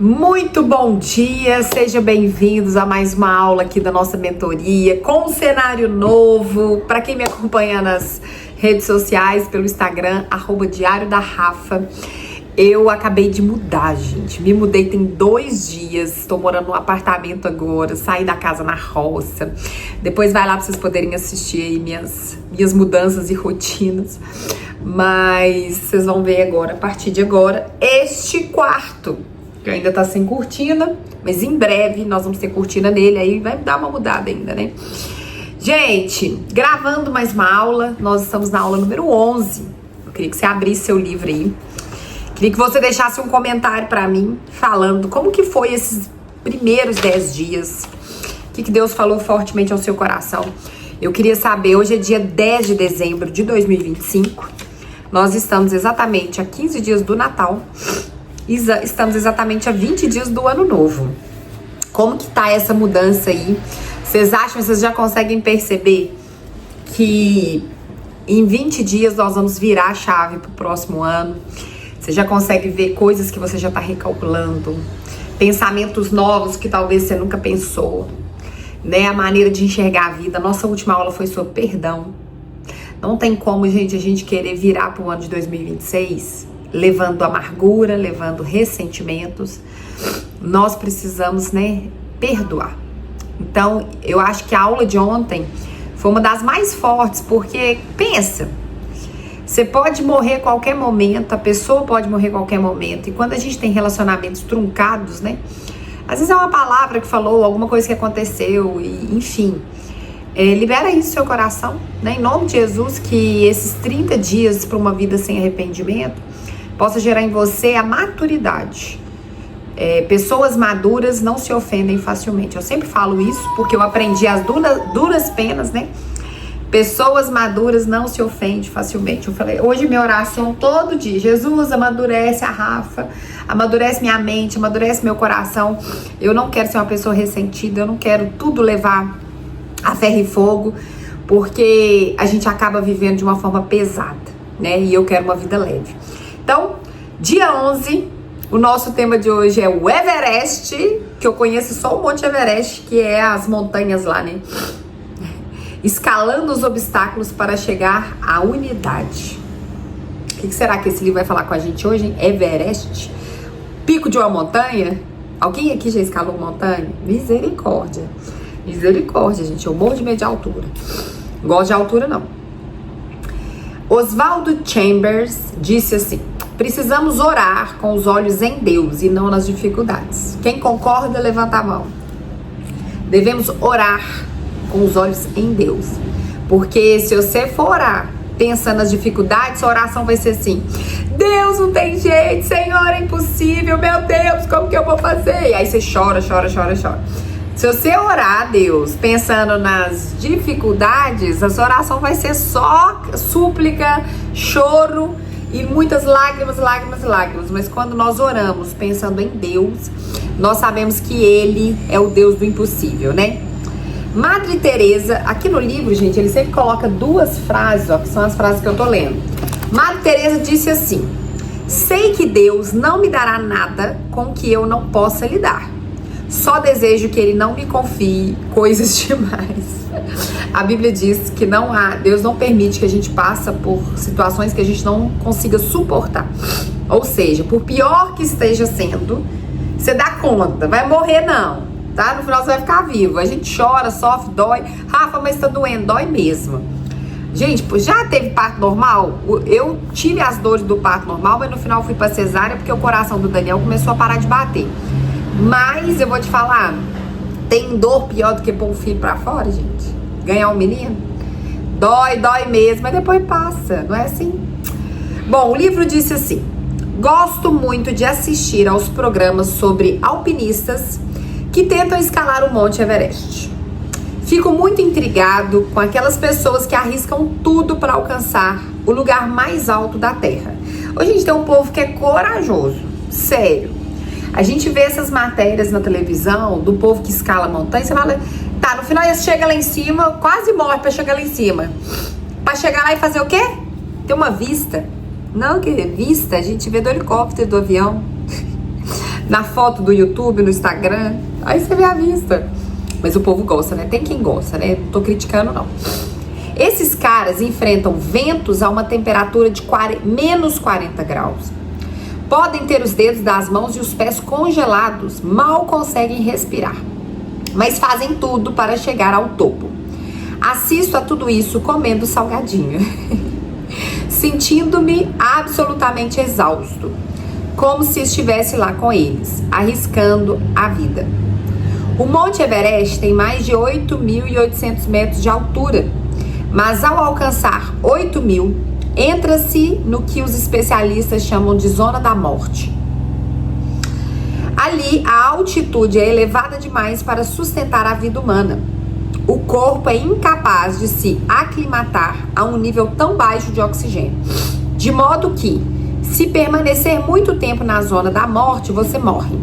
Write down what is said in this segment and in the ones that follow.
Muito bom dia, sejam bem-vindos a mais uma aula aqui da nossa mentoria com um cenário novo. Para quem me acompanha nas redes sociais, pelo Instagram, @Diário da Rafa, eu acabei de mudar, gente. Me mudei tem 2 dias, estou morando num apartamento agora, saí da casa na roça. Depois vai lá para vocês poderem assistir aí minhas mudanças e rotinas. Mas vocês vão ver agora, a partir de agora, este quarto, que ainda tá sem cortina, mas em breve nós vamos ter cortina nele, aí vai dar uma mudada ainda, né? Gente, gravando mais uma aula, nós estamos na aula número 11. Eu queria que você abrisse seu livro aí. Queria que você deixasse um comentário pra mim, falando como que foi esses primeiros 10 dias. O que Deus falou fortemente ao seu coração. Eu queria saber, hoje é dia 10 de dezembro de 2025. Nós estamos exatamente a 15 dias do Natal. Estamos exatamente a 20 dias do Ano Novo. Como que tá essa mudança aí? Vocês já conseguem perceber que em 20 dias nós vamos virar a chave pro próximo ano? Você já consegue ver coisas que você já tá recalculando, pensamentos novos que talvez você nunca pensou, né? A maneira de enxergar a vida. Nossa última aula foi sobre perdão. Não tem como, gente, a gente querer virar pro ano de 2026 levando amargura, levando ressentimentos. Nós precisamos, né, perdoar. Então, eu acho que a aula de ontem foi uma das mais fortes, porque, pensa, você pode morrer a qualquer momento, a pessoa pode morrer a qualquer momento, e quando a gente tem relacionamentos truncados, né, às vezes é uma palavra que falou, alguma coisa que aconteceu, e, enfim, libera isso no seu coração, né, em nome de Jesus, que esses 30 dias para uma vida sem arrependimento possa gerar em você a maturidade. Pessoas maduras não se ofendem facilmente. Eu sempre falo isso porque eu aprendi as duras penas, né? Pessoas maduras não se ofendem facilmente. Eu falei, hoje minha oração todo dia, Jesus, amadurece a Rafa, amadurece minha mente, amadurece meu coração. Eu não quero ser uma pessoa ressentida, eu não quero tudo levar a ferro e fogo, porque a gente acaba vivendo de uma forma pesada, né? E eu quero uma vida leve. Então, dia 11, o nosso tema de hoje é o Everest, que eu conheço só o Monte Everest, que é as montanhas lá, né? Escalando os obstáculos para chegar à unidade. O que será que esse livro vai falar com a gente hoje, hein? Everest? Pico de uma montanha? Alguém aqui já escalou montanha? Misericórdia. Misericórdia, gente. Eu morro de medo de altura. Não gosto de altura, não. Oswaldo Chambers disse assim: precisamos orar com os olhos em Deus e não nas dificuldades. Quem concorda, levanta a mão. Devemos orar com os olhos em Deus. Porque se você for orar pensando nas dificuldades, a oração vai ser assim: Deus, não tem jeito, Senhor, é impossível, meu Deus, como que eu vou fazer? E aí você chora. Se você orar a Deus pensando nas dificuldades, a sua oração vai ser só súplica, choro e muitas lágrimas. Mas quando nós oramos pensando em Deus, nós sabemos que Ele é o Deus do impossível, né? Madre Teresa, aqui no livro, gente, ele sempre coloca 2 frases, ó, que são as frases que eu tô lendo. Madre Teresa disse assim: sei que Deus não me dará nada com que eu não possa lidar. Só desejo que Ele não me confie coisas demais. A Bíblia diz que Deus não permite que a gente passe por situações que a gente não consiga suportar. Ou seja, por pior que esteja sendo, você dá conta, vai morrer não, tá? No final você vai ficar vivo. A gente chora, sofre, dói. Rafa, mas tá doendo, dói mesmo. Gente, já teve parto normal? Eu tive as dores do parto normal, mas no final fui pra cesárea porque o coração do Daniel começou a parar de bater. Mas eu vou te falar, tem dor pior do que pôr um filho pra fora, gente? Ganhar um menino? Dói mesmo, mas depois passa, não é assim? Bom, o livro disse assim: gosto muito de assistir aos programas sobre alpinistas que tentam escalar o Monte Everest. Fico muito intrigado com aquelas pessoas que arriscam tudo para alcançar o lugar mais alto da Terra. Hoje a gente tem um povo que é corajoso, sério. A gente vê essas matérias na televisão do povo que escala a montanha, você fala, tá, no final você chega lá em cima, quase morre pra chegar lá em cima. Pra chegar lá e fazer o quê? Ter uma vista. Não, que vista, a gente vê do helicóptero, do avião. na foto do YouTube, no Instagram, aí você vê a vista. Mas o povo gosta, né? Tem quem gosta, né? Não tô criticando, não. Esses caras enfrentam ventos a uma temperatura de menos 40 graus. Podem ter os dedos das mãos e os pés congelados, mal conseguem respirar, mas fazem tudo para chegar ao topo. Assisto a tudo isso comendo salgadinho, sentindo-me absolutamente exausto, como se estivesse lá com eles, arriscando a vida. O Monte Everest tem mais de 8.800 metros de altura, mas ao alcançar 8.000, entra-se no que os especialistas chamam de zona da morte. Ali, a altitude é elevada demais para sustentar a vida humana. O corpo é incapaz de se aclimatar a um nível tão baixo de oxigênio, de modo que, se permanecer muito tempo na zona da morte, você morre.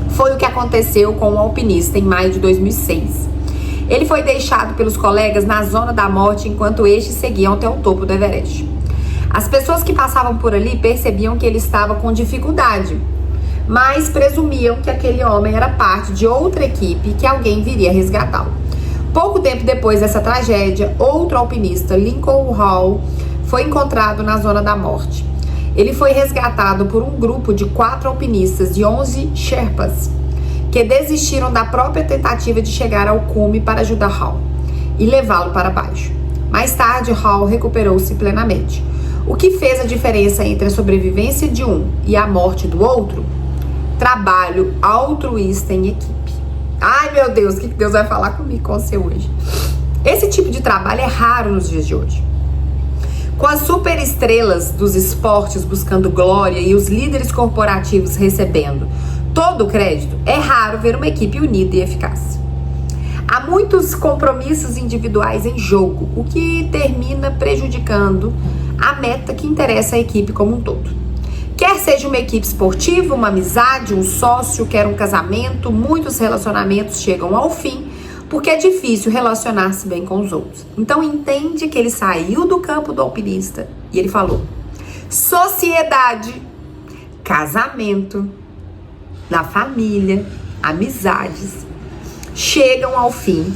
Foi o que aconteceu com o alpinista em maio de 2006. Ele foi deixado pelos colegas na zona da morte enquanto estes seguiam até o topo do Everest. As pessoas que passavam por ali percebiam que ele estava com dificuldade, mas presumiam que aquele homem era parte de outra equipe e que alguém viria resgatá-lo. Pouco tempo depois dessa tragédia, outro alpinista, Lincoln Hall, foi encontrado na zona da morte. Ele foi resgatado por um grupo de 4 alpinistas e 11 Sherpas, que desistiram da própria tentativa de chegar ao cume para ajudar Hall e levá-lo para baixo. Mais tarde, Hall recuperou-se plenamente. O que fez a diferença entre a sobrevivência de um e a morte do outro? Trabalho altruísta em equipe. Ai, meu Deus, o que Deus vai falar comigo, com você hoje? Esse tipo de trabalho é raro nos dias de hoje. Com as superestrelas dos esportes buscando glória e os líderes corporativos recebendo todo o crédito, é raro ver uma equipe unida e eficaz. Há muitos compromissos individuais em jogo, o que termina prejudicando a meta que interessa à equipe como um todo. Quer seja uma equipe esportiva, uma amizade, um sócio, quer um casamento, muitos relacionamentos chegam ao fim porque é difícil relacionar-se bem com os outros. Então entende que ele saiu do campo do alpinista e ele falou: sociedade, casamento, na família, amizades chegam ao fim.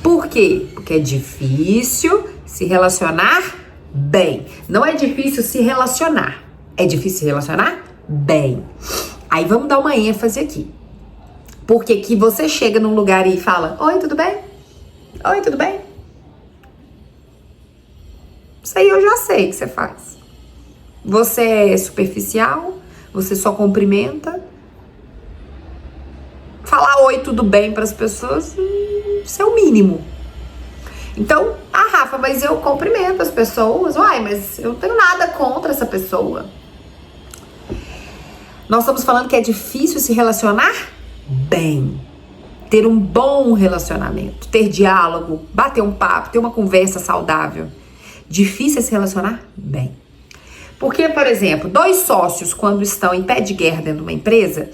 Por quê? Porque é difícil se relacionar bem. Não é difícil se relacionar, é difícil se relacionar bem. Aí vamos dar uma ênfase aqui. Porque que você chega num lugar e fala: oi, tudo bem? Oi, tudo bem? Isso aí eu já sei que você faz. Você é superficial, você só cumprimenta. Falar oi, tudo bem para as pessoas, isso é o mínimo. Então, Rafa, mas eu cumprimento as pessoas. Uai, mas eu não tenho nada contra essa pessoa. Nós estamos falando que é difícil se relacionar bem, ter um bom relacionamento, ter diálogo, bater um papo, ter uma conversa saudável. Difícil é se relacionar bem. Porque, por exemplo, 2 sócios, quando estão em pé de guerra dentro de uma empresa,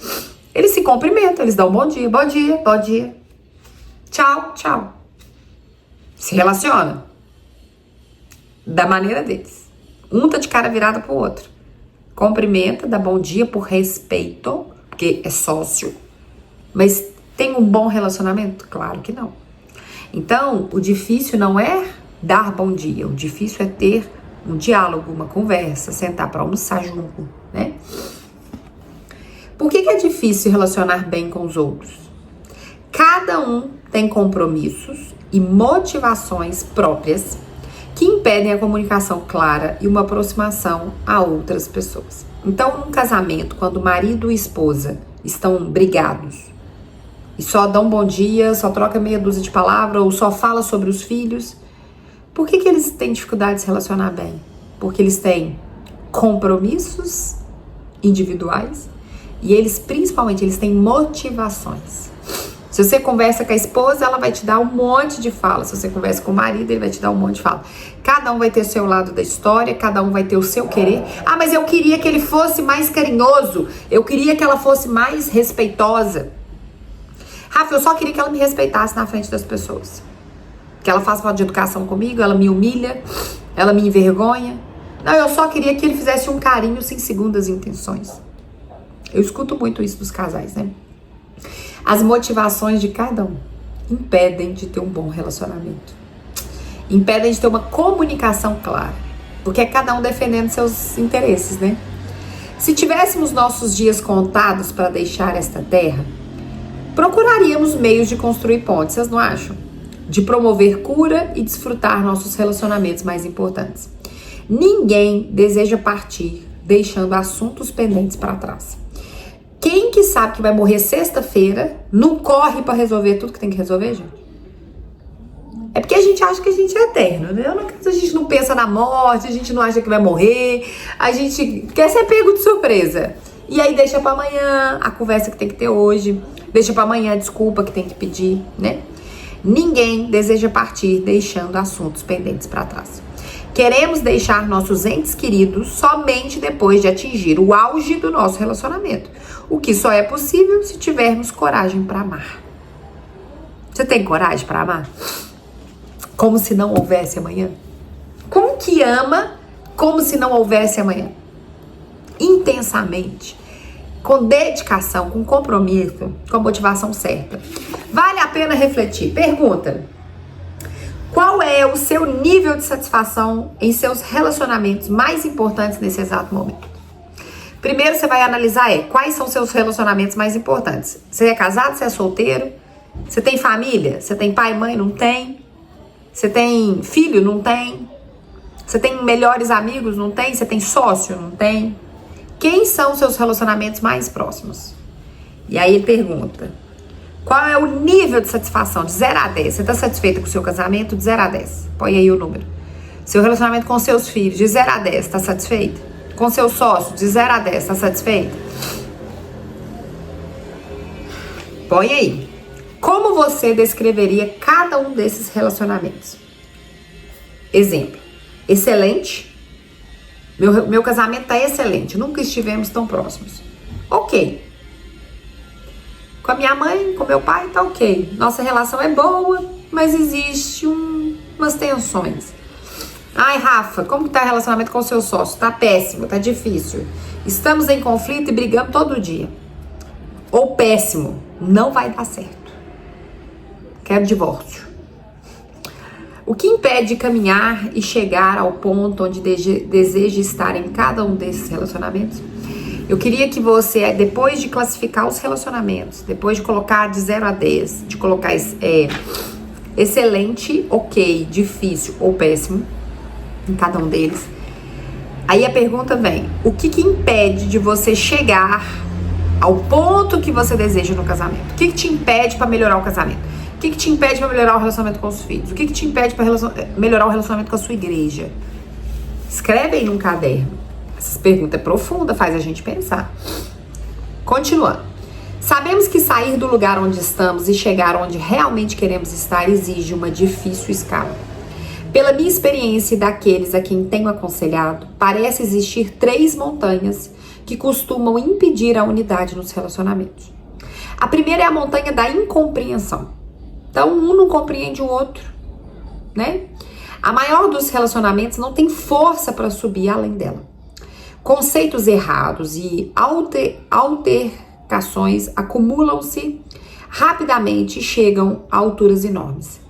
eles se cumprimentam, eles dão bom dia, bom dia, bom dia, tchau, tchau. Se relaciona da maneira deles. Um tá de cara virada pro outro. Cumprimenta, dá bom dia por respeito, porque é sócio. Mas tem um bom relacionamento? Claro que não. Então, o difícil não é dar bom dia. O difícil é ter um diálogo, uma conversa, sentar para almoçar junto, né? Por que é difícil relacionar bem com os outros? Cada um tem compromissos e motivações próprias que impedem a comunicação clara e uma aproximação a outras pessoas. Então, num casamento, quando marido e esposa estão brigados e só dão bom dia, só troca meia dúzia de palavras ou só fala sobre os filhos, por que eles têm dificuldade de se relacionar bem? Porque eles têm compromissos individuais e eles, principalmente, eles têm motivações. Se você conversa com a esposa, ela vai te dar um monte de fala. Se você conversa com o marido, ele vai te dar um monte de fala. Cada um vai ter o seu lado da história, cada um vai ter o seu querer. Ah, mas eu queria que ele fosse mais carinhoso. Eu queria que ela fosse mais respeitosa. Rafa, eu só queria que ela me respeitasse na frente das pessoas. Que ela faça falta de educação comigo, ela me humilha, ela me envergonha. Não, eu só queria que ele fizesse um carinho sem segundas intenções. Eu escuto muito isso dos casais, né? As motivações de cada um impedem de ter um bom relacionamento. Impedem de ter uma comunicação clara. Porque é cada um defendendo seus interesses, né? Se tivéssemos nossos dias contados para deixar esta terra, procuraríamos meios de construir pontes, vocês não acham? De promover cura e desfrutar nossos relacionamentos mais importantes. Ninguém deseja partir deixando assuntos pendentes para trás. Quem que sabe que vai morrer sexta-feira não corre para resolver tudo que tem que resolver, gente? É porque a gente acha que a gente é eterno, né? A gente não pensa na morte, a gente não acha que vai morrer, a gente quer ser pego de surpresa. E aí deixa pra amanhã a conversa que tem que ter hoje, deixa pra amanhã a desculpa que tem que pedir, né? Ninguém deseja partir deixando assuntos pendentes pra trás. Queremos deixar nossos entes queridos somente depois de atingir o auge do nosso relacionamento, o que só é possível se tivermos coragem pra amar. Você tem coragem pra amar? Como se não houvesse amanhã? Como que ama como se não houvesse amanhã? Intensamente, com dedicação, com compromisso, com a motivação certa. Vale a pena refletir. Pergunta: qual é o seu nível de satisfação em seus relacionamentos mais importantes nesse exato momento? Primeiro você vai analisar quais são seus relacionamentos mais importantes. Você é casado? Você é solteiro? Você tem família? Você tem pai e mãe? Não tem? Você tem filho? Não tem? Você tem melhores amigos? Não tem? Você tem sócio? Não tem? Quem são seus relacionamentos mais próximos? E aí ele pergunta: qual é o nível de satisfação de 0 a 10? Você está satisfeita com o seu casamento? De 0 a 10. Põe aí o número. Seu relacionamento com seus filhos, de 0 a 10, está satisfeita? Com seu sócio, de 0 a 10, está satisfeita? Põe aí. Como você descreveria cada um desses relacionamentos? Exemplo: excelente. Meu casamento tá excelente. Nunca estivemos tão próximos. Ok. Com a minha mãe, com meu pai, tá ok. Nossa relação é boa, mas existe umas tensões. Ai, Rafa, como que tá o relacionamento com o seu sócio? Tá péssimo, tá difícil. Estamos em conflito e brigamos todo dia. Ou péssimo, não vai dar certo. Quero divórcio. O que impede de caminhar e chegar ao ponto onde deseja estar em cada um desses relacionamentos? Eu queria que você, depois de classificar os relacionamentos, depois de colocar de 0 a 10, de colocar excelente, ok, difícil ou péssimo em cada um deles, aí a pergunta vem: o que impede de você chegar ao ponto que você deseja no casamento? O que te impede para melhorar o casamento? O que te impede para melhorar o relacionamento com os filhos? O que te impede para melhorar o relacionamento com a sua igreja? Escreve aí num caderno. Essa pergunta é profunda, faz a gente pensar. Continuando. Sabemos que sair do lugar onde estamos e chegar onde realmente queremos estar exige uma difícil escala. Pela minha experiência e daqueles a quem tenho aconselhado, parece existir 3 montanhas que costumam impedir a unidade nos relacionamentos. A primeira é a montanha da incompreensão. Então, um não compreende o outro, né? A maior dos relacionamentos não tem força para subir além dela. Conceitos errados e altercações acumulam-se rapidamente e chegam a alturas enormes.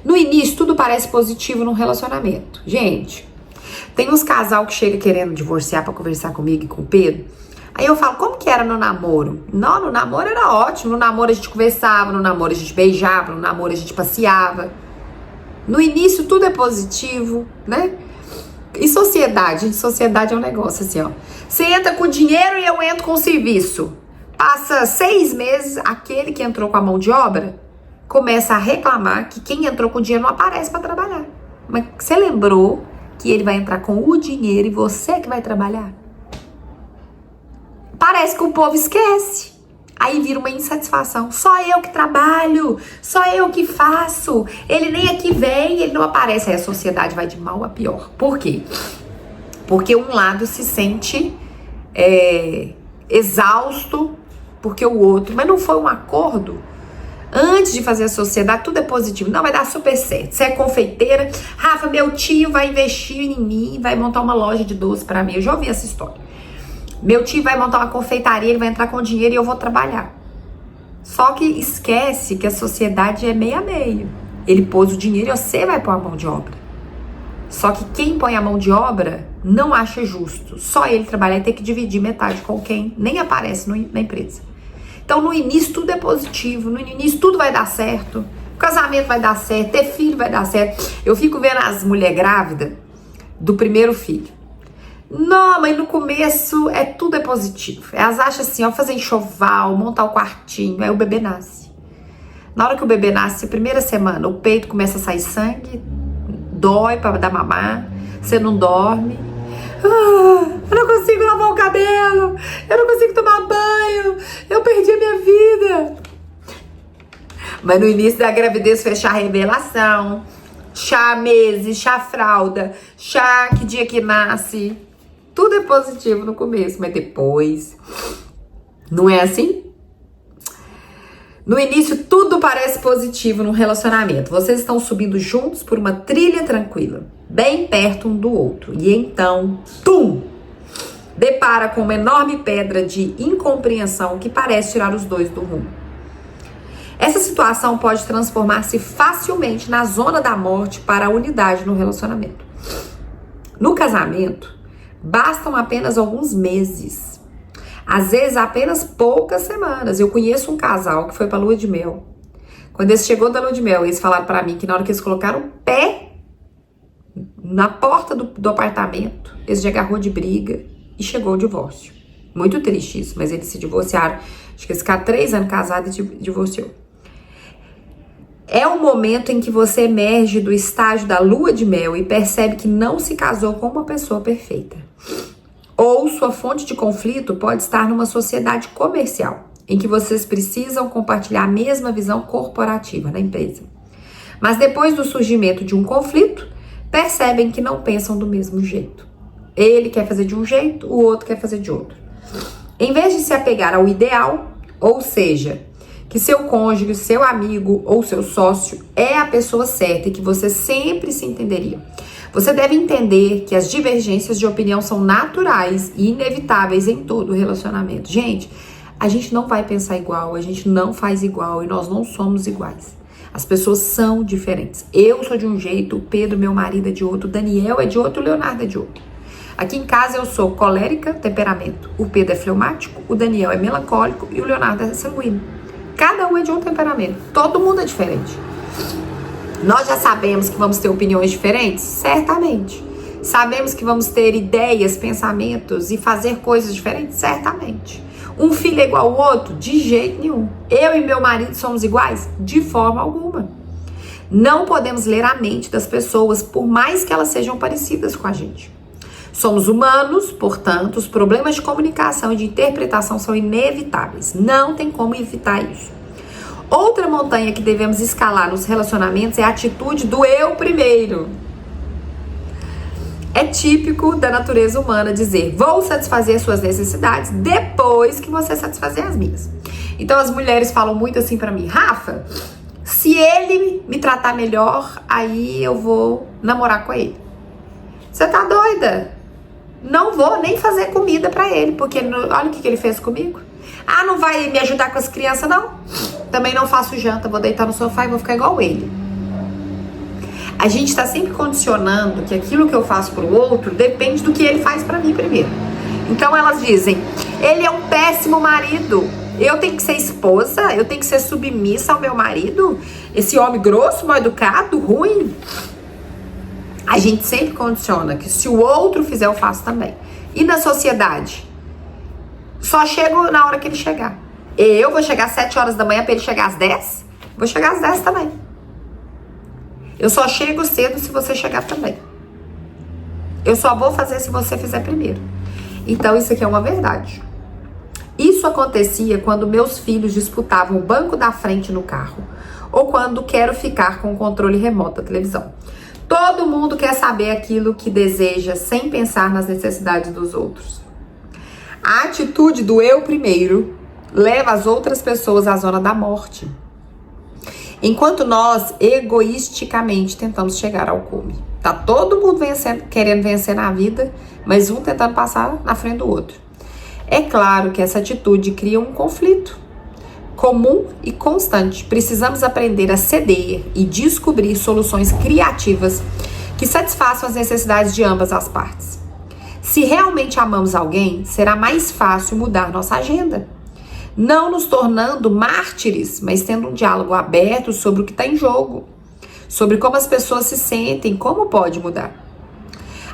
No início, tudo parece positivo num relacionamento. Gente, tem uns casal que chega querendo divorciar para conversar comigo e com o Pedro. Aí eu falo: como que era no namoro? Não, no namoro era ótimo. No namoro a gente conversava, no namoro a gente beijava, no namoro a gente passeava. No início tudo é positivo, né? E sociedade? Gente, sociedade é um negócio assim, ó. Você entra com dinheiro e eu entro com serviço. Passa 6 meses, aquele que entrou com a mão de obra começa a reclamar que quem entrou com dinheiro não aparece para trabalhar. Mas você lembrou que ele vai entrar com o dinheiro e você que vai trabalhar? Parece que o povo esquece. Aí vira uma insatisfação. Só eu que trabalho, só eu que faço. Ele nem aqui vem, ele não aparece. Aí a sociedade vai de mal a pior. Por quê? Porque um lado se sente exausto, porque o outro... Mas não foi um acordo? Antes de fazer a sociedade, tudo é positivo. Não, vai dar super certo. Você é confeiteira. Rafa, meu tio vai investir em mim, vai montar uma loja de doce pra mim. Eu já ouvi essa história. Meu tio vai montar uma confeitaria, ele vai entrar com dinheiro e eu vou trabalhar. Só que esquece que a sociedade é meio a meio. Ele pôs o dinheiro e você vai pôr a mão de obra. Só que quem põe a mão de obra não acha justo. Só ele trabalhar e ter que dividir metade com quem nem aparece na empresa. Então no início tudo é positivo, no início tudo vai dar certo. O casamento vai dar certo, ter filho vai dar certo. Eu fico vendo as mulheres grávidas do primeiro filho. Não, mas no começo tudo é positivo. Elas acham assim, ó, fazer enxoval, montar o quartinho, aí o bebê nasce. Na hora que o bebê nasce, a primeira semana, o peito começa a sair sangue, dói pra dar mamar, você não dorme. Eu não consigo lavar o cabelo, eu não consigo tomar banho, eu perdi a minha vida. Mas no início da gravidez foi chá revelação, chá meses, chá fralda, chá que dia que nasce. Tudo é positivo no começo, mas depois não é assim? No início tudo parece positivo no relacionamento. Vocês estão subindo juntos por uma trilha tranquila, bem perto um do outro. E então, tum! Depara com uma enorme pedra de incompreensão que parece tirar os dois do rumo. Essa situação pode transformar-se facilmente na zona da morte para a unidade no relacionamento. No casamento, bastam apenas alguns meses. Às vezes apenas poucas semanas. Eu conheço um casal que foi pra lua de mel. Quando eles chegou da lua de mel, eles falaram pra mim que na hora que eles colocaram o pé na porta do apartamento, eles já agarrou de briga e chegou o divórcio. Muito triste isso, mas eles se divorciaram. Acho que eles ficaram 3 anos casados e divorciou. É o momento em que você emerge do estágio da lua de mel e percebe que não se casou com uma pessoa perfeita. Ou sua fonte de conflito pode estar numa sociedade comercial, em que vocês precisam compartilhar a mesma visão corporativa na empresa. Mas depois do surgimento de um conflito, percebem que não pensam do mesmo jeito. Ele quer fazer de um jeito, o outro quer fazer de outro. Em vez de se apegar ao ideal, ou seja, que seu cônjuge, seu amigo ou seu sócio é a pessoa certa e que você sempre se entenderia. Você deve entender que as divergências de opinião são naturais e inevitáveis em todo relacionamento. Gente, a gente não vai pensar igual, a gente não faz igual e nós não somos iguais. As pessoas são diferentes. Eu sou de um jeito, o Pedro, meu marido, é de outro, o Daniel é de outro, o Leonardo é de outro. Aqui em casa eu sou colérica, temperamento. O Pedro é fleumático, o Daniel é melancólico e o Leonardo é sanguíneo. Cada um é de um temperamento. Todo mundo é diferente. Nós já sabemos que vamos ter opiniões diferentes? Certamente. Sabemos que vamos ter ideias, pensamentos e fazer coisas diferentes? Certamente. Um filho é igual ao outro? De jeito nenhum. Eu e meu marido somos iguais? De forma alguma. Não podemos ler a mente das pessoas, por mais que elas sejam parecidas com a gente. Somos humanos, portanto, os problemas de comunicação e de interpretação são inevitáveis. Não tem como evitar isso. Outra montanha que devemos escalar nos relacionamentos é a atitude do eu primeiro. É típico da natureza humana dizer, vou satisfazer as suas necessidades depois que você satisfazer as minhas. Então as mulheres falam muito assim pra mim, Rafa, se ele me tratar melhor, aí eu vou namorar com ele. Você tá doida? Não vou nem fazer comida pra ele, porque olha o que ele fez comigo. Ah, não vai me ajudar com as crianças, não? Também não faço janta, vou deitar no sofá e vou ficar igual ele. A gente tá sempre condicionando que aquilo que eu faço pro outro depende do que ele faz pra mim primeiro. Então elas dizem, ele é um péssimo marido, eu tenho que ser esposa, eu tenho que ser submissa ao meu marido, esse homem grosso, mal educado, ruim. A gente sempre condiciona que se o outro fizer, eu faço também. E na sociedade? Só chego na hora que ele chegar. Eu vou chegar às 7 horas da manhã para ele chegar às 10? Vou chegar às 10 também. Eu só chego cedo se você chegar também. Eu só vou fazer se você fizer primeiro. Então isso aqui é uma verdade. Isso acontecia quando meus filhos disputavam o banco da frente no carro. Ou quando quero ficar com o controle remoto da televisão. Todo mundo quer saber aquilo que deseja sem pensar nas necessidades dos outros. A atitude do eu primeiro leva as outras pessoas à zona da morte. Enquanto nós, egoisticamente, tentamos chegar ao cume. Tá todo mundo querendo vencer na vida, mas um tentando passar na frente do outro. É claro que essa atitude cria um conflito comum e constante. Precisamos aprender a ceder e descobrir soluções criativas que satisfaçam as necessidades de ambas as partes. Se realmente amamos alguém, será mais fácil mudar nossa agenda. Não nos tornando mártires, mas tendo um diálogo aberto sobre o que está em jogo, sobre como as pessoas se sentem, como pode mudar.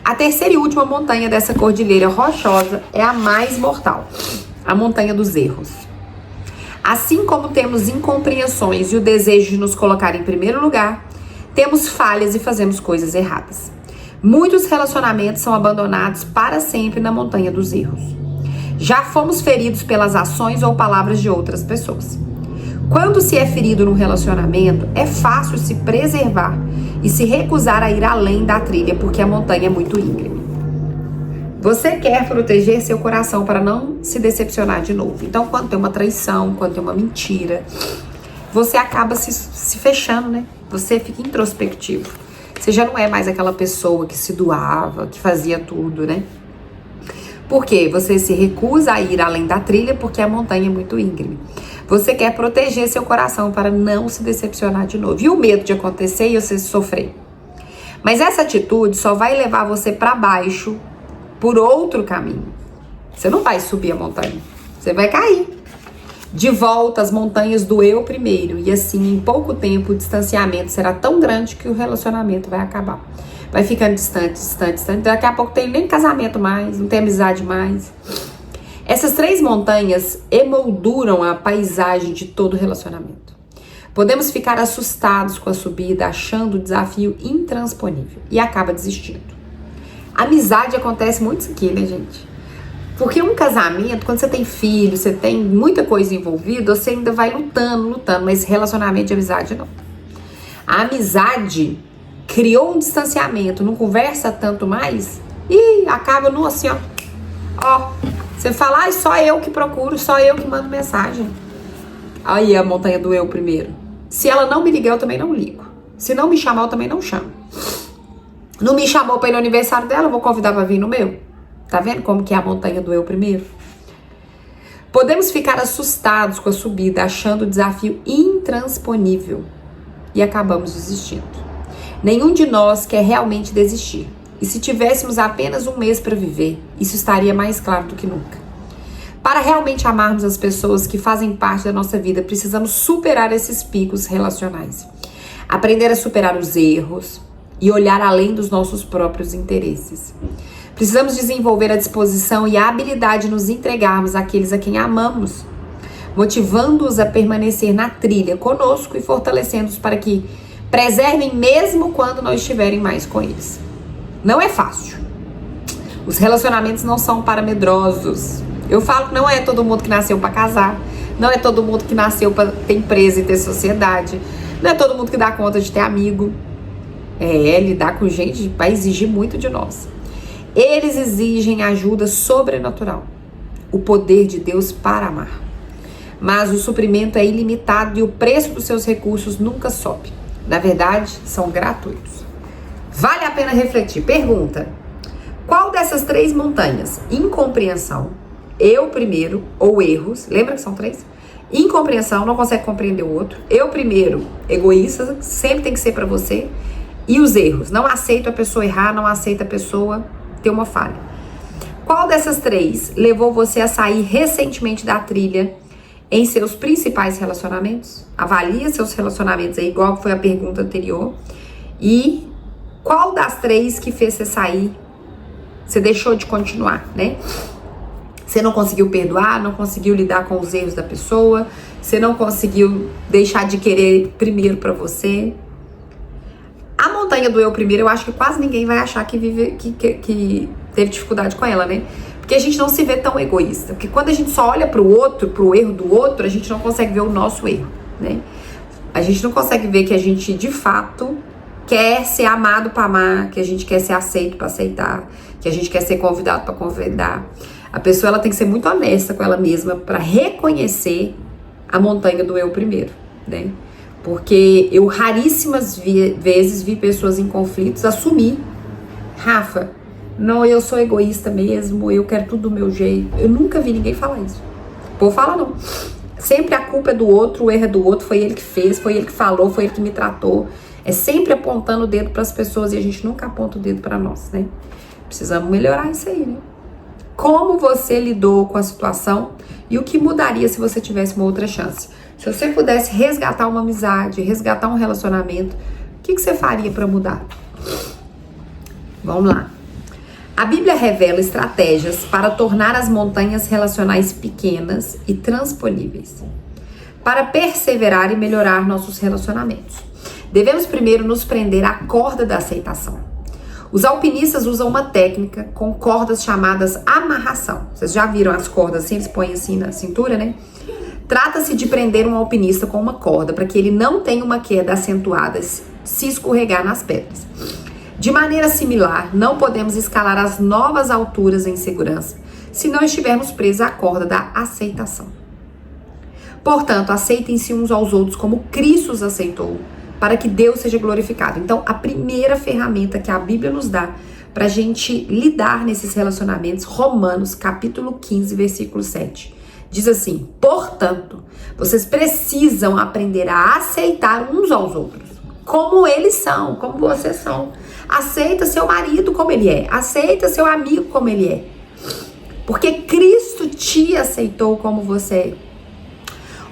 A terceira e última montanha dessa cordilheira rochosa é a mais mortal, a montanha dos erros. Assim como temos incompreensões e o desejo de nos colocar em primeiro lugar, temos falhas e fazemos coisas erradas. Muitos relacionamentos são abandonados para sempre na montanha dos erros. Já fomos feridos pelas ações ou palavras de outras pessoas. Quando se é ferido num relacionamento, é fácil se preservar e se recusar a ir além da trilha, porque a montanha é muito íngreme. Você quer proteger seu coração para não se decepcionar de novo. Então, quando tem uma traição, quando tem uma mentira, você acaba se fechando, né? Você fica introspectivo. Você já não é mais aquela pessoa que se doava, que fazia tudo, né? Por quê? Você se recusa a ir além da trilha porque a montanha é muito íngreme. Você quer proteger seu coração para não se decepcionar de novo. E o medo de acontecer e você sofrer. Mas essa atitude só vai levar você para baixo por outro caminho. Você não vai subir a montanha. Você vai cair. De volta às montanhas do eu primeiro. E assim, em pouco tempo, o distanciamento será tão grande que o relacionamento vai acabar. Vai ficando distante, distante, distante. Daqui a pouco tem nem casamento mais, não tem amizade mais. Essas 3 montanhas emolduram a paisagem de todo relacionamento. Podemos ficar assustados com a subida, achando o desafio intransponível e acaba desistindo. Amizade acontece muito isso aqui, né, gente? Porque um casamento, quando você tem filho, você tem muita coisa envolvida, você ainda vai lutando, mas relacionamento de amizade não. A amizade criou um distanciamento, não conversa tanto mais e acaba no assim, ó. Você fala, só eu que procuro, só eu que mando mensagem. Aí a montanha do eu primeiro. Se ela não me ligar, eu também não ligo. Se não me chamar, eu também não chamo. Não me chamou para ir no aniversário dela, eu vou convidar para vir no meu. Tá vendo como que é a montanha do eu primeiro? Podemos ficar assustados com a subida, achando o desafio intransponível e acabamos desistindo. Nenhum de nós quer realmente desistir. E se tivéssemos apenas um mês para viver, isso estaria mais claro do que nunca. Para realmente amarmos as pessoas que fazem parte da nossa vida, precisamos superar esses picos relacionais. Aprender a superar os erros e olhar além dos nossos próprios interesses. Precisamos desenvolver a disposição e a habilidade de nos entregarmos àqueles a quem amamos, motivando-os a permanecer na trilha conosco e fortalecendo-os para que preservem mesmo quando não estiverem mais com eles. Não é fácil. Os relacionamentos não são para medrosos. Eu falo que não é todo mundo que nasceu para casar. Não é todo mundo que nasceu para ter empresa e ter sociedade. Não é todo mundo que dá conta de ter amigo. Lidar com gente vai exigir muito de nós. Eles exigem ajuda sobrenatural. O poder de Deus para amar. Mas o suprimento é ilimitado e o preço dos seus recursos nunca sobe. Na verdade, são gratuitos. Vale a pena refletir. Pergunta: qual dessas 3 montanhas? Incompreensão, eu primeiro ou erros. Lembra que são 3? Incompreensão, não consegue compreender o outro. Eu primeiro, egoísta, sempre tem que ser pra você. E os erros, não aceito a pessoa errar, não aceito a pessoa ter uma falha. Qual dessas 3 levou você a sair recentemente da trilha em seus principais relacionamentos? Avalia seus relacionamentos aí, igual foi a pergunta anterior. E qual das 3 que fez você sair? Você deixou de continuar, né? Você não conseguiu perdoar, não conseguiu lidar com os erros da pessoa, você não conseguiu deixar de querer primeiro pra você. A montanha do eu primeiro, eu acho que quase ninguém vai achar que teve dificuldade com ela, né? Porque a gente não se vê tão egoísta. Porque quando a gente só olha pro outro, pro erro do outro, a gente não consegue ver o nosso erro, né? A gente não consegue ver que a gente, de fato, quer ser amado para amar, que a gente quer ser aceito para aceitar, que a gente quer ser convidado para convidar. A pessoa, ela tem que ser muito honesta com ela mesma para reconhecer a montanha do eu primeiro, né? Porque eu raríssimas vezes vi pessoas em conflitos assumir: Rafa, Não, eu sou egoísta mesmo, eu quero tudo do meu jeito. Eu nunca vi ninguém falar isso. O povo fala não. Sempre a culpa é do outro, o erro é do outro, foi ele que fez, foi ele que falou, foi ele que me tratou. É sempre apontando o dedo para as pessoas e a gente nunca aponta o dedo para nós, né? Precisamos melhorar isso aí, né? Como você lidou com a situação e o que mudaria se você tivesse uma outra chance? Se você pudesse resgatar uma amizade, resgatar um relacionamento, o que você faria para mudar? Vamos lá. A Bíblia revela estratégias para tornar as montanhas relacionais pequenas e transponíveis, para perseverar e melhorar nossos relacionamentos. Devemos primeiro nos prender à corda da aceitação. Os alpinistas usam uma técnica com cordas chamadas amarração. Vocês já viram as cordas assim, eles põem assim na cintura, né? Trata-se de prender um alpinista com uma corda para que ele não tenha uma queda acentuada se escorregar nas pedras. De maneira similar, não podemos escalar as novas alturas em segurança se não estivermos presos à corda da aceitação. Portanto, aceitem-se uns aos outros como Cristo os aceitou, para que Deus seja glorificado. Então, a primeira ferramenta que a Bíblia nos dá para a gente lidar nesses relacionamentos, Romanos capítulo 15, versículo 7, diz assim: portanto, vocês precisam aprender a aceitar uns aos outros, como eles são, como vocês são. Aceita seu marido como ele é, aceita seu amigo como ele é, porque Cristo te aceitou como você é.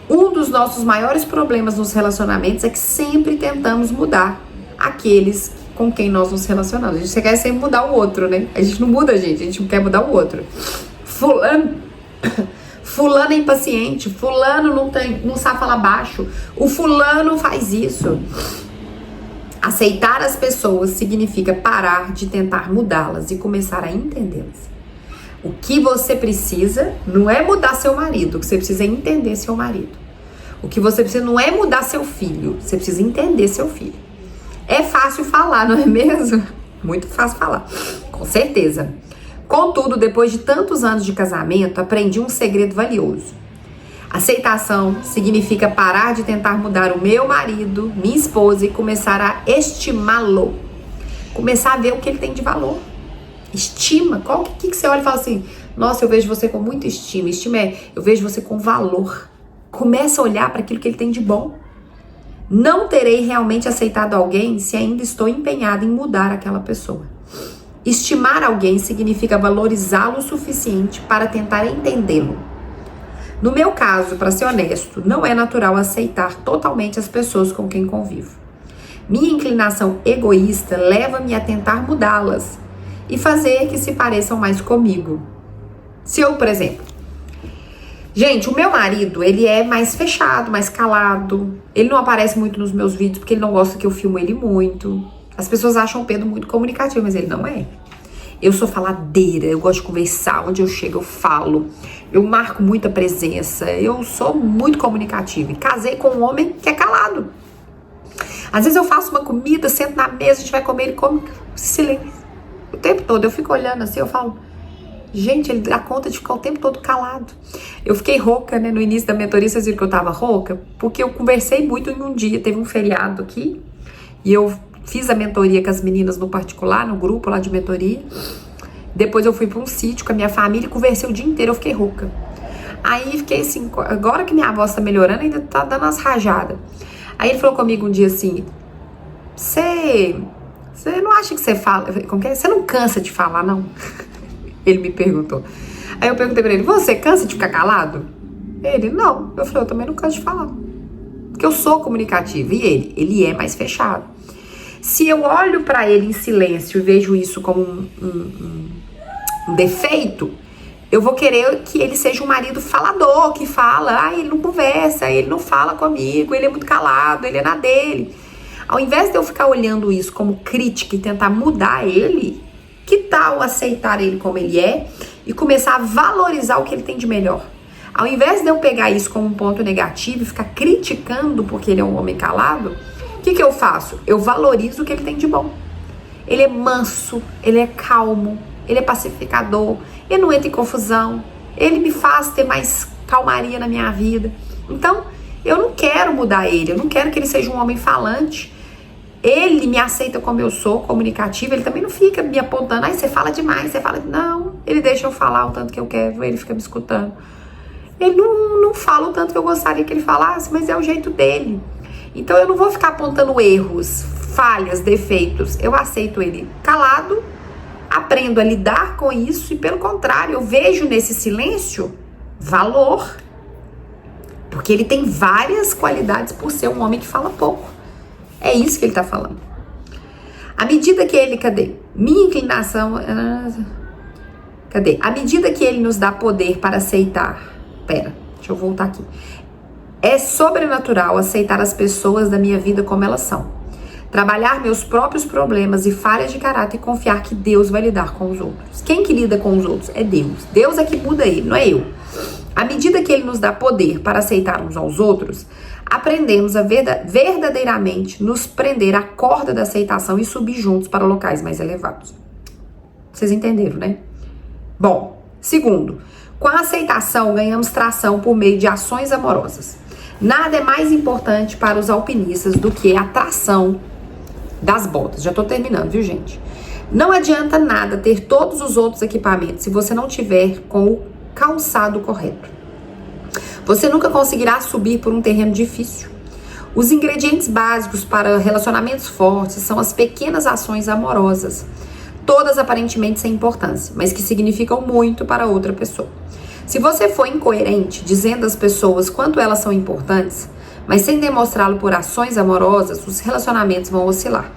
Um dos nossos maiores problemas nos relacionamentos é que sempre tentamos mudar aqueles com quem nós nos relacionamos. A gente quer sempre mudar o outro, né? A gente não muda a gente não quer mudar o outro. Fulano é impaciente, fulano não sabe falar baixo, o fulano faz isso. Aceitar as pessoas significa parar de tentar mudá-las e começar a entendê-las. O que você precisa não é mudar seu marido, o que você precisa é entender seu marido. O que você precisa não é mudar seu filho, você precisa entender seu filho. É fácil falar, não é mesmo? Muito fácil falar, com certeza. Contudo, depois de tantos anos de casamento, aprendi um segredo valioso. Aceitação significa parar de tentar mudar o meu marido, minha esposa, e começar a estimá-lo. Começar a ver o que ele tem de valor. Estima. O que você olha e fala assim: nossa, eu vejo você com muita estima. Estima é, eu vejo você com valor. Começa a olhar para aquilo que ele tem de bom. Não terei realmente aceitado alguém se ainda estou empenhada em mudar aquela pessoa. Estimar alguém significa valorizá-lo o suficiente para tentar entendê-lo. No meu caso, para ser honesto, não é natural aceitar totalmente as pessoas com quem convivo. Minha inclinação egoísta leva-me a tentar mudá-las e fazer que se pareçam mais comigo. Se eu, por exemplo... Gente, o meu marido, ele é mais fechado, mais calado. Ele não aparece muito nos meus vídeos porque ele não gosta que eu filmo ele muito. As pessoas acham o Pedro muito comunicativo, mas ele não é. Eu sou faladeira, eu gosto de conversar, onde eu chego eu falo. Eu marco muita presença, eu sou muito comunicativa. E casei com um homem que é calado. Às vezes eu faço uma comida, sento na mesa, a gente vai comer, ele come silêncio. O tempo todo, eu fico olhando assim, eu falo... Gente, ele dá conta de ficar o tempo todo calado. Eu fiquei rouca, né? No início da mentoria, vocês viram que eu tava rouca? Porque eu conversei muito em um dia. Teve um feriado aqui. E eu fiz a mentoria com as meninas no particular, no grupo lá de mentoria. Depois eu fui para um sítio com a minha família e conversei o dia inteiro. Eu fiquei rouca. Aí fiquei assim, agora que minha voz tá melhorando, ainda tá dando umas rajadas. Aí ele falou comigo um dia assim: Você não acha que você fala... Como que é? Você não cansa de falar, não? Ele me perguntou. Aí eu perguntei pra ele: você cansa de ficar calado? Ele: não. Eu falei: eu também não canso de falar. Porque eu sou comunicativa. E ele é mais fechado. Se eu olho pra ele em silêncio e vejo isso como um defeito, eu vou querer que ele seja um marido falador, que fala: ele não conversa, ele não fala comigo, ele é muito calado, ele é na dele. Ao invés de eu ficar olhando isso como crítica e tentar mudar ele, que tal aceitar ele como ele é e começar a valorizar o que ele tem de melhor? Ao invés de eu pegar isso como um ponto negativo e ficar criticando porque ele é um homem calado, o que eu faço? Eu valorizo o que ele tem de bom. Ele é manso, ele é calmo, ele é pacificador, ele não entra em confusão, ele me faz ter mais calmaria na minha vida. Então, eu não quero mudar ele, eu não quero que ele seja um homem falante. Ele me aceita como eu sou, comunicativa, ele também não fica me apontando, você fala demais, você fala... Não, ele deixa eu falar o tanto que eu quero, ele fica me escutando. Ele não fala o tanto que eu gostaria que ele falasse, mas é o jeito dele. Então eu não vou ficar apontando erros, falhas, defeitos. Eu aceito ele calado, aprendo a lidar com isso e, pelo contrário, eu vejo nesse silêncio valor. Porque ele tem várias qualidades por ser um homem que fala pouco. É isso que ele tá falando. À medida que ele... Cadê? Minha inclinação... Cadê? À medida que ele nos dá poder para aceitar... Pera, deixa eu voltar aqui. É sobrenatural aceitar as pessoas da minha vida como elas são. Trabalhar meus próprios problemas e falhas de caráter e confiar que Deus vai lidar com os outros. Quem que lida com os outros? É Deus. Deus é que muda ele, não é eu. À medida que ele nos dá poder para aceitar uns aos outros, aprendemos a verdadeiramente nos prender à corda da aceitação e subir juntos para locais mais elevados. Vocês entenderam, né? Bom, segundo, com a aceitação ganhamos tração por meio de ações amorosas. Nada é mais importante para os alpinistas do que a tração das botas. Já tô terminando, viu, gente? Não adianta nada ter todos os outros equipamentos se você não tiver com o calçado correto. Você nunca conseguirá subir por um terreno difícil. Os ingredientes básicos para relacionamentos fortes são as pequenas ações amorosas, todas aparentemente sem importância, mas que significam muito para outra pessoa. Se você for incoerente, dizendo às pessoas quanto elas são importantes, mas sem demonstrá-lo por ações amorosas, os relacionamentos vão oscilar.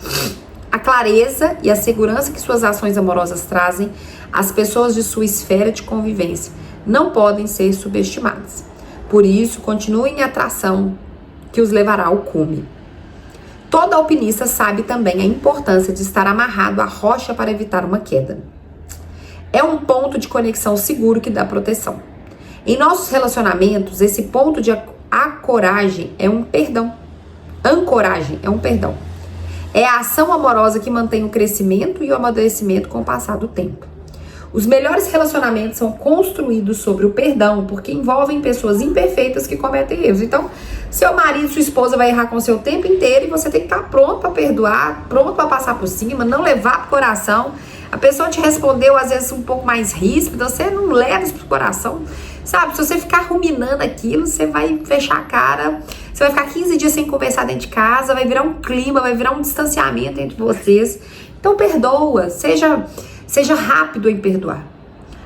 A clareza e a segurança que suas ações amorosas trazem às pessoas de sua esfera de convivência não podem ser subestimadas. Por isso, continuem a atração que os levará ao cume. Todo alpinista sabe também a importância de estar amarrado à rocha para evitar uma queda. É um ponto de conexão seguro que dá proteção. Em nossos relacionamentos, esse ponto de ancoragem é um perdão. Ancoragem é um perdão. É a ação amorosa que mantém o crescimento e o amadurecimento com o passar do tempo. Os melhores relacionamentos são construídos sobre o perdão, porque envolvem pessoas imperfeitas que cometem erros. Então, seu marido, sua esposa vai errar com você o tempo inteiro e você tem que estar pronto para perdoar, pronto para passar por cima, não levar pro coração. A pessoa te respondeu, às vezes, um pouco mais ríspida, você não leva isso pro coração. Sabe, se você ficar ruminando aquilo, você vai fechar a cara, você vai ficar 15 dias sem conversar dentro de casa, vai virar um clima, vai virar um distanciamento entre vocês. Então, perdoa, seja rápido em perdoar.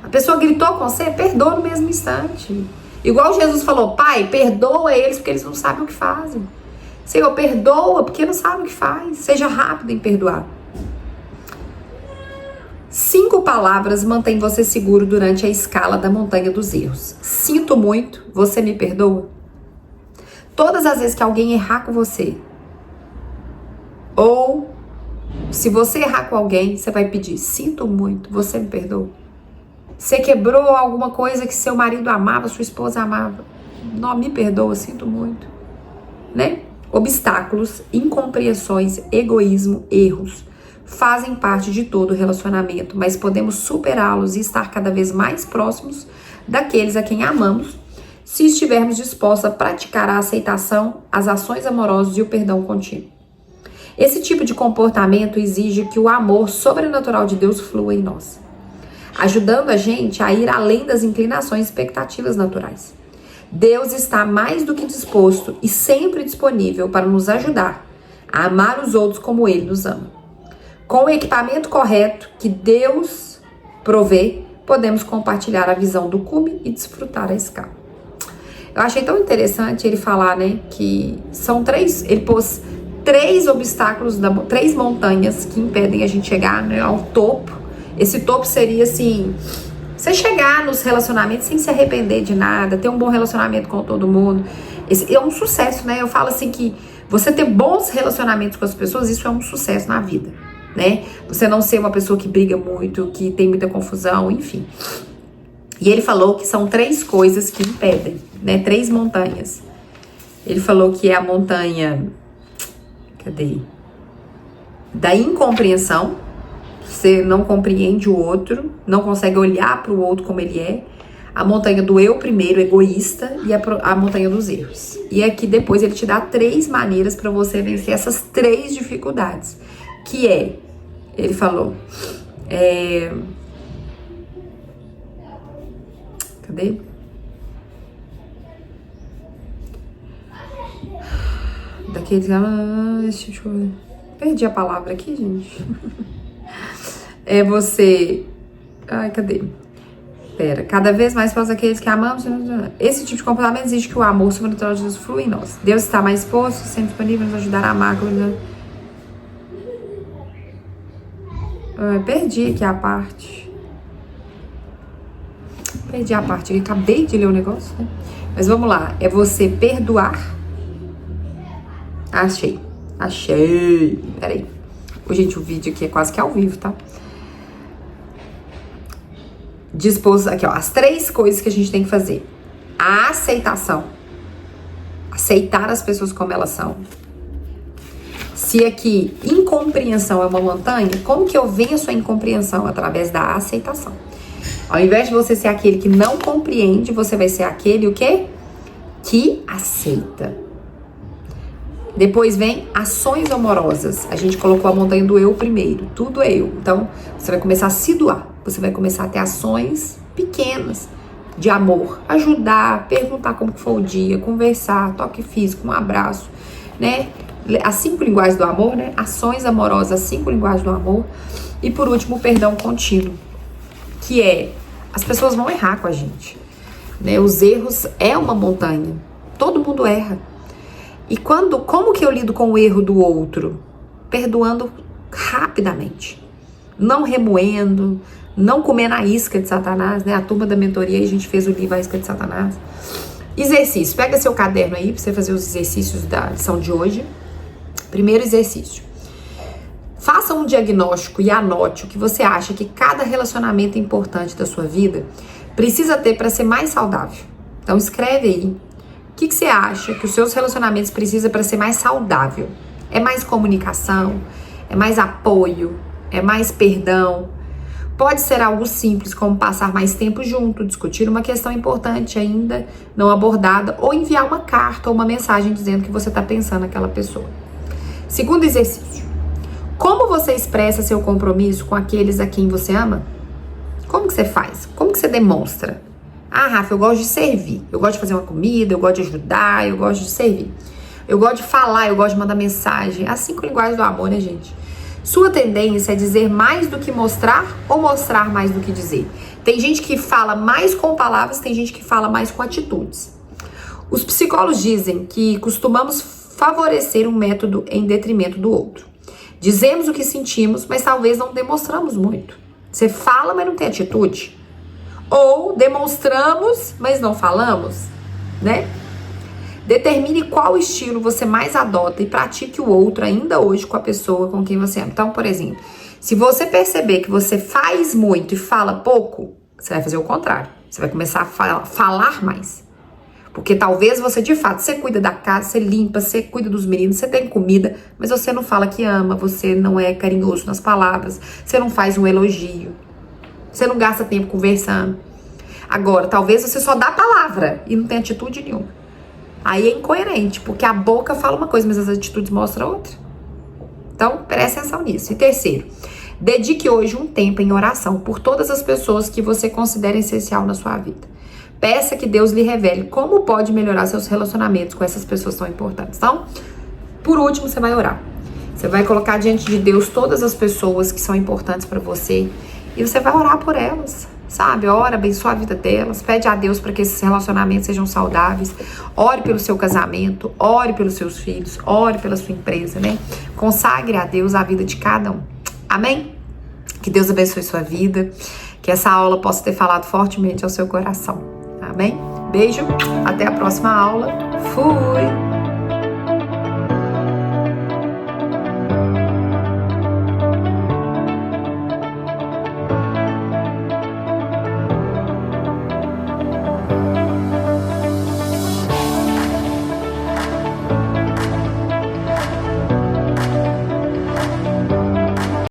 A pessoa gritou com você, perdoa no mesmo instante. Igual Jesus falou, Pai, perdoa eles porque eles não sabem o que fazem. Senhor, perdoa porque não sabe o que faz. Seja rápido em perdoar. 5 palavras mantêm você seguro durante a escala da montanha dos erros. Sinto muito, você me perdoa? Todas as vezes que alguém errar com você, ou se você errar com alguém, você vai pedir, sinto muito, você me perdoa? Você quebrou alguma coisa que seu marido amava, sua esposa amava? Não, me perdoa, sinto muito. Né? Obstáculos, incompreensões, egoísmo, erros fazem parte de todo relacionamento, mas podemos superá-los e estar cada vez mais próximos daqueles a quem amamos, se estivermos dispostos a praticar a aceitação, as ações amorosas e o perdão contínuo. Esse tipo de comportamento exige que o amor sobrenatural de Deus flua em nós, ajudando a gente a ir além das inclinações e expectativas naturais. Deus está mais do que disposto e sempre disponível para nos ajudar a amar os outros como Ele nos ama. Com o equipamento correto que Deus provê, podemos compartilhar a visão do cume e desfrutar a escala. Eu achei tão interessante ele falar, né, que são 3, ele pôs 3 obstáculos, 3 montanhas que impedem a gente chegar, né, ao topo. Esse topo seria assim, você chegar nos relacionamentos sem se arrepender de nada, ter um bom relacionamento com todo mundo. Esse é um sucesso, né? Eu falo assim que você ter bons relacionamentos com as pessoas, isso é um sucesso na vida, né? Você não ser uma pessoa que briga muito, que tem muita confusão, enfim. E ele falou que são 3 coisas que impedem, né? 3 montanhas. Ele falou que é a montanha, cadê? Da incompreensão. Você não compreende o outro, não consegue olhar para o outro como ele é. A montanha do eu primeiro, egoísta, e a montanha dos erros. E aqui depois ele te dá 3 maneiras para você vencer essas 3 dificuldades. Que é, ele falou, cadê? Daqueles... Perdi a palavra aqui, gente. É você... Ai, cadê? Pera. Cada vez mais para aqueles que amamos. Esse tipo de comportamento exige que o amor sobrenatural de Deus flua em nós. Deus está mais exposto, sempre disponível, nos ajudar a amar. Perdi aqui a parte. Perdi a parte. Eu acabei de ler o negócio, né? Mas vamos lá. É você perdoar. Achei. Peraí. Gente, o vídeo aqui é quase que ao vivo, tá? Aqui, ó. As 3 coisas que a gente tem que fazer. A aceitação. Aceitar as pessoas como elas são. Se aqui incompreensão é uma montanha, como que eu venço a incompreensão? Através da aceitação. Ao invés de você ser aquele que não compreende, você vai ser aquele o quê? Que aceita. Depois vem ações amorosas. A gente colocou a montanha do eu primeiro. Tudo é eu. Então, você vai começar a se doar. Você vai começar a ter ações pequenas de amor. Ajudar, perguntar como foi o dia, conversar, toque físico, um abraço, né? As 5 linguagens do amor, né? Ações amorosas, as 5 linguagens do amor. E por último, o perdão contínuo. Que é, as pessoas vão errar com a gente, né? Os erros é uma montanha. Todo mundo erra. E como que eu lido com o erro do outro? Perdoando rapidamente. Não remoendo, não comendo a isca de Satanás, né? A turma da mentoria, a gente fez o livro A Isca de Satanás. Exercício. Pega seu caderno aí pra você fazer os exercícios da lição de hoje. Primeiro exercício. Faça um diagnóstico e anote o que você acha que cada relacionamento importante da sua vida precisa ter para ser mais saudável. Então escreve aí. O que você acha que os seus relacionamentos precisam para ser mais saudável? É mais comunicação? É mais apoio? É mais perdão? Pode ser algo simples, como passar mais tempo junto, discutir uma questão importante ainda não abordada, ou enviar uma carta ou uma mensagem dizendo que você está pensando naquela pessoa. Segundo exercício. Como você expressa seu compromisso com aqueles a quem você ama? Como que você faz? Como que você demonstra? Ah, Rafa, eu gosto de servir. Eu gosto de fazer uma comida, eu gosto de ajudar, eu gosto de servir. Eu gosto de falar, eu gosto de mandar mensagem. As 5 linguagens do amor, né, gente? Sua tendência é dizer mais do que mostrar ou mostrar mais do que dizer? Tem gente que fala mais com palavras, tem gente que fala mais com atitudes. Os psicólogos dizem que costumamos favorecer um método em detrimento do outro. Dizemos o que sentimos, mas talvez não demonstramos muito. Você fala, mas não tem atitude. Ou demonstramos, mas não falamos, né? Determine qual estilo você mais adota e pratique o outro ainda hoje com a pessoa com quem você ama. Então, por exemplo, se você perceber que você faz muito e fala pouco, você vai fazer o contrário. Você vai começar a falar mais. Porque talvez você, de fato, você cuida da casa, você limpa, você cuida dos meninos, você tem comida, mas você não fala que ama, você não é carinhoso nas palavras, você não faz um elogio. Você não gasta tempo conversando. Agora, talvez você só dá a palavra e não tem atitude nenhuma. Aí é incoerente, porque a boca fala uma coisa, mas as atitudes mostram outra. Então, preste atenção nisso. E terceiro, dedique hoje um tempo em oração por todas as pessoas que você considera essencial na sua vida. Peça que Deus lhe revele como pode melhorar seus relacionamentos com essas pessoas tão importantes. Então, por último, você vai orar. Você vai colocar diante de Deus todas as pessoas que são importantes para você e você vai orar por elas, sabe? Ora, abençoa a vida delas, pede a Deus para que esses relacionamentos sejam saudáveis. Ore pelo seu casamento, ore pelos seus filhos, ore pela sua empresa, né? Consagre a Deus a vida de cada um. Amém? Que Deus abençoe sua vida, que essa aula possa ter falado fortemente ao seu coração. Amém? Beijo, até a próxima aula. Fui!